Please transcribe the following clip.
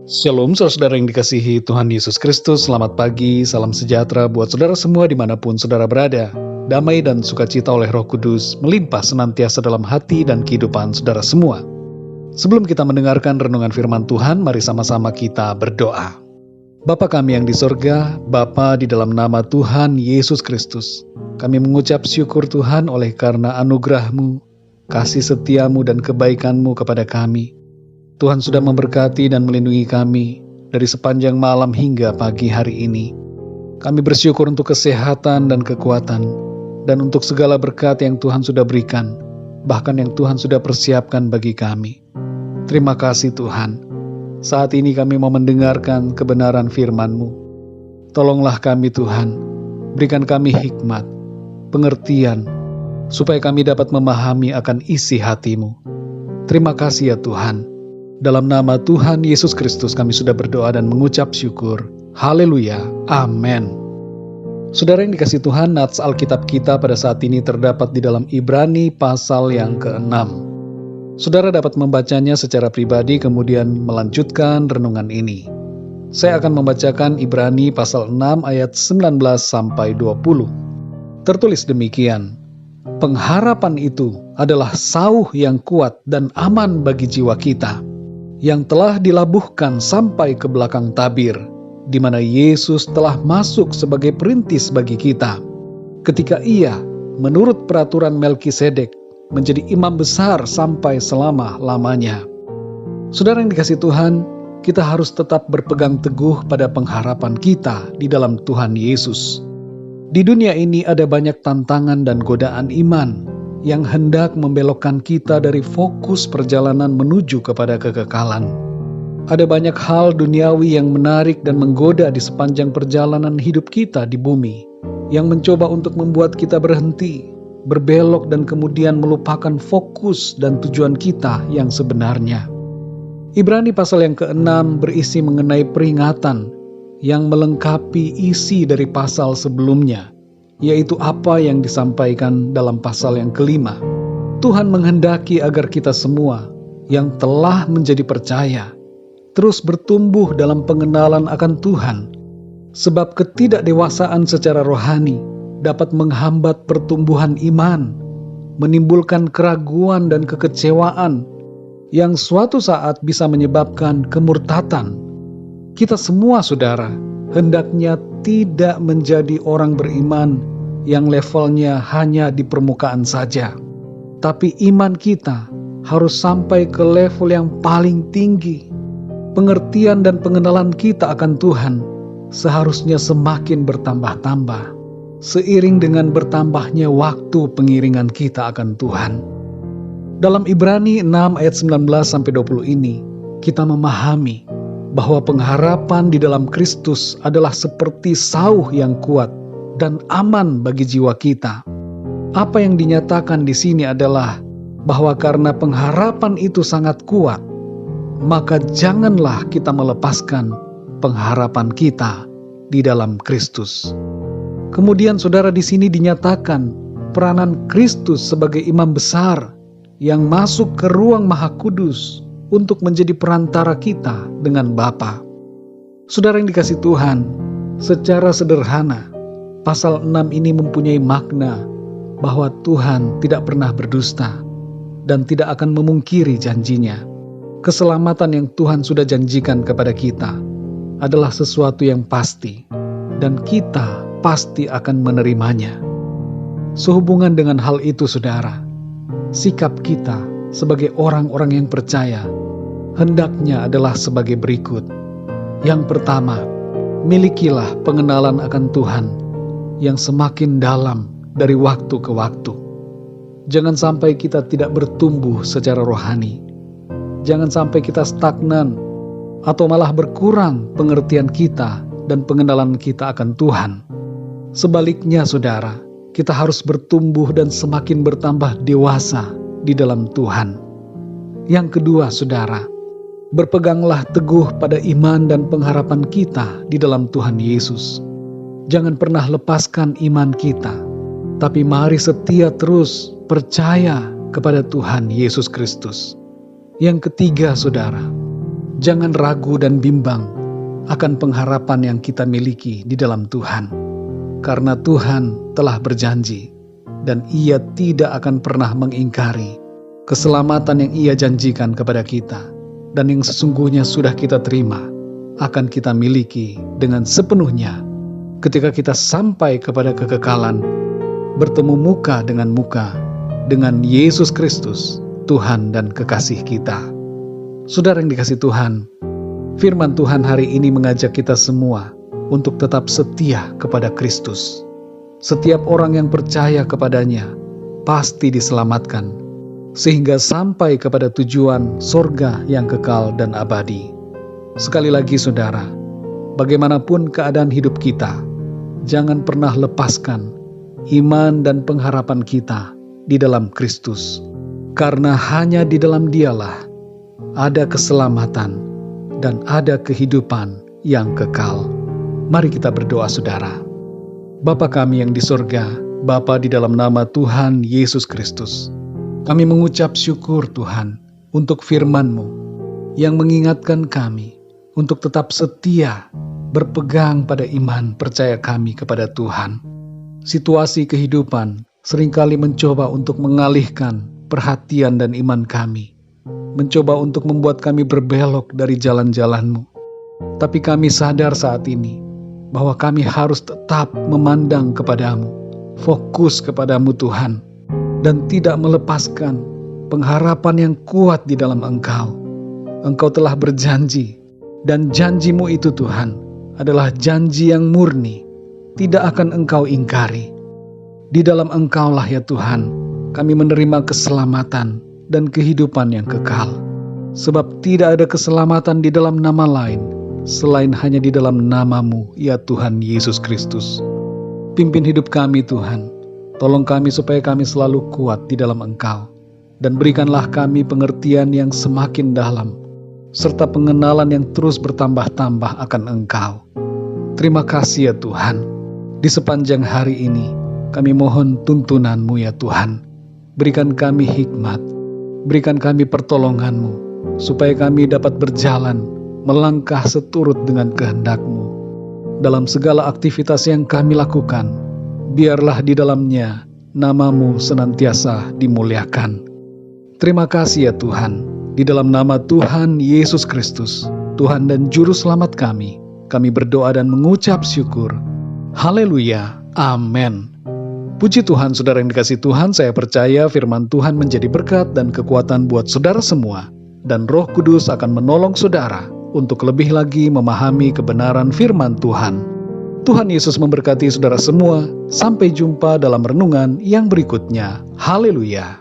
Shalom saudara yang dikasihi Tuhan Yesus Kristus. Selamat pagi, salam sejahtera buat saudara semua dimanapun saudara berada. Damai dan sukacita oleh Roh Kudus melimpah senantiasa dalam hati dan kehidupan saudara semua. Sebelum kita mendengarkan renungan firman Tuhan, mari sama-sama kita berdoa. Bapa kami yang di sorga, Bapa di dalam nama Tuhan Yesus Kristus, kami mengucap syukur Tuhan oleh karena anugerah-Mu, kasih setia-Mu dan kebaikan-Mu kepada kami. Tuhan sudah memberkati dan melindungi kami dari sepanjang malam hingga pagi hari ini. Kami bersyukur untuk kesehatan dan kekuatan, dan untuk segala berkat yang Tuhan sudah berikan, bahkan yang Tuhan sudah persiapkan bagi kami. Terima kasih Tuhan. Saat ini kami mau mendengarkan kebenaran firman-Mu. Tolonglah kami Tuhan, berikan kami hikmat, pengertian, supaya kami dapat memahami akan isi hati-Mu. Terima kasih ya Tuhan. Dalam nama Tuhan Yesus Kristus kami sudah berdoa dan mengucap syukur. Haleluya. Amin. Saudara yang dikasihi Tuhan, nats Alkitab kita pada saat ini terdapat di dalam Ibrani pasal yang ke-6. Saudara dapat membacanya secara pribadi kemudian melanjutkan renungan ini. Saya akan membacakan Ibrani pasal 6 ayat 19 sampai 20. Tertulis demikian. Pengharapan itu adalah sauh yang kuat dan aman bagi jiwa kita, yang telah dilabuhkan sampai ke belakang tabir, di mana Yesus telah masuk sebagai perintis bagi kita, ketika Ia, menurut peraturan Melkisedek, menjadi imam besar sampai selama-lamanya. Saudara yang dikasihi Tuhan, kita harus tetap berpegang teguh pada pengharapan kita di dalam Tuhan Yesus. Di dunia ini ada banyak tantangan dan godaan iman yang hendak membelokkan kita dari fokus perjalanan menuju kepada kekekalan. Ada banyak hal duniawi yang menarik dan menggoda di sepanjang perjalanan hidup kita di bumi, yang mencoba untuk membuat kita berhenti, berbelok dan kemudian melupakan fokus dan tujuan kita yang sebenarnya. Ibrani pasal yang ke-6 berisi mengenai peringatan yang melengkapi isi dari pasal sebelumnya, yaitu apa yang disampaikan dalam pasal yang ke-5. Tuhan menghendaki agar kita semua yang telah menjadi percaya terus bertumbuh dalam pengenalan akan Tuhan, sebab ketidakdewasaan secara rohani dapat menghambat pertumbuhan iman, menimbulkan keraguan dan kekecewaan yang suatu saat bisa menyebabkan kemurtatan. Kita semua saudara hendaknya tidak menjadi orang beriman yang levelnya hanya di permukaan saja, tapi iman kita harus sampai ke level yang paling tinggi. Pengertian dan pengenalan kita akan Tuhan seharusnya semakin bertambah-tambah seiring dengan bertambahnya waktu pengiringan kita akan Tuhan. Dalam Ibrani 6 ayat 19-20 ini, kita memahami bahwa pengharapan di dalam Kristus adalah seperti sauh yang kuat dan aman bagi jiwa kita. Apa yang dinyatakan di sini adalah bahwa karena pengharapan itu sangat kuat, maka janganlah kita melepaskan pengharapan kita di dalam Kristus. Kemudian saudara di sini dinyatakan peranan Kristus sebagai imam besar yang masuk ke ruang Maha Kudus untuk menjadi perantara kita dengan Bapa. Saudara yang dikasihi Tuhan, secara sederhana, pasal 6 ini mempunyai makna bahwa Tuhan tidak pernah berdusta dan tidak akan memungkiri janjinya. Keselamatan yang Tuhan sudah janjikan kepada kita adalah sesuatu yang pasti, dan kita pasti akan menerimanya. Sehubungan dengan hal itu saudara, sikap kita sebagai orang-orang yang percaya hendaknya adalah sebagai berikut. Yang pertama, milikilah pengenalan akan Tuhan yang semakin dalam dari waktu ke waktu. Jangan sampai kita tidak bertumbuh secara rohani. Jangan sampai kita stagnan atau malah berkurang pengertian kita dan pengenalan kita akan Tuhan. Sebaliknya saudara, kita harus bertumbuh dan semakin bertambah dewasa di dalam Tuhan. Yang kedua saudara, berpeganglah teguh pada iman dan pengharapan kita di dalam Tuhan Yesus. Jangan pernah lepaskan iman kita, tapi mari setia terus percaya kepada Tuhan Yesus Kristus. Yang ketiga saudara, Jangan ragu dan bimbang akan pengharapan yang kita miliki di dalam Tuhan. Karena Tuhan telah berjanji dan Ia tidak akan pernah mengingkari keselamatan yang Ia janjikan kepada kita dan yang sesungguhnya sudah kita terima akan kita miliki dengan sepenuhnya ketika kita sampai kepada kekekalan, bertemu muka dengan Yesus Kristus, Tuhan dan kekasih kita. Saudara yang dikasihi Tuhan, firman Tuhan hari ini mengajak kita semua untuk tetap setia kepada Kristus. Setiap orang yang percaya kepadanya pasti diselamatkan, sehingga sampai kepada tujuan sorga yang kekal dan abadi. Sekali lagi saudara, bagaimanapun keadaan hidup kita, jangan pernah lepaskan iman dan pengharapan kita di dalam Kristus. Karena hanya di dalam Dialah ada keselamatan dan ada kehidupan yang kekal. Mari kita berdoa saudara. Bapa kami yang di sorga, Bapa di dalam nama Tuhan Yesus Kristus, kami mengucap syukur Tuhan untuk firman-Mu yang mengingatkan kami untuk tetap setia berpegang pada iman percaya kami kepada Tuhan. Situasi kehidupan seringkali mencoba untuk mengalihkan perhatian dan iman kami, mencoba untuk membuat kami berbelok dari jalan-jalan-Mu. Tapi kami sadar saat ini bahwa kami harus tetap memandang kepadamu, fokus kepadamu Tuhan, dan tidak melepaskan pengharapan yang kuat di dalam Engkau. Engkau telah berjanji, dan janji-Mu itu Tuhan adalah janji yang murni, tidak akan Engkau ingkari. Di dalam Engkau-lah ya Tuhan, kami menerima keselamatan dan kehidupan yang kekal. Sebab tidak ada keselamatan di dalam nama lain, selain hanya di dalam nama-Mu, ya Tuhan Yesus Kristus. Pimpin hidup kami Tuhan, tolong kami supaya kami selalu kuat di dalam Engkau, dan berikanlah kami pengertian yang semakin dalam, serta pengenalan yang terus bertambah-tambah akan Engkau. Terima kasih ya Tuhan. Di sepanjang hari ini, kami mohon tuntunan-Mu ya Tuhan. Berikan kami hikmat, berikan kami pertolongan-Mu, supaya kami dapat berjalan, melangkah seturut dengan kehendak-Mu. Dalam segala aktivitas yang kami lakukan, biarlah di dalamnya nama-Mu senantiasa dimuliakan. Terima kasih ya Tuhan. Di dalam nama Tuhan Yesus Kristus, Tuhan dan Juru Selamat kami berdoa dan mengucap syukur. Haleluya, amin. Puji Tuhan, saudara yang dikasihi Tuhan, saya percaya firman Tuhan menjadi berkat dan kekuatan buat saudara semua, dan Roh Kudus akan menolong saudara untuk lebih lagi memahami kebenaran firman Tuhan. Tuhan Yesus memberkati saudara semua. Sampai jumpa dalam renungan yang berikutnya. Haleluya.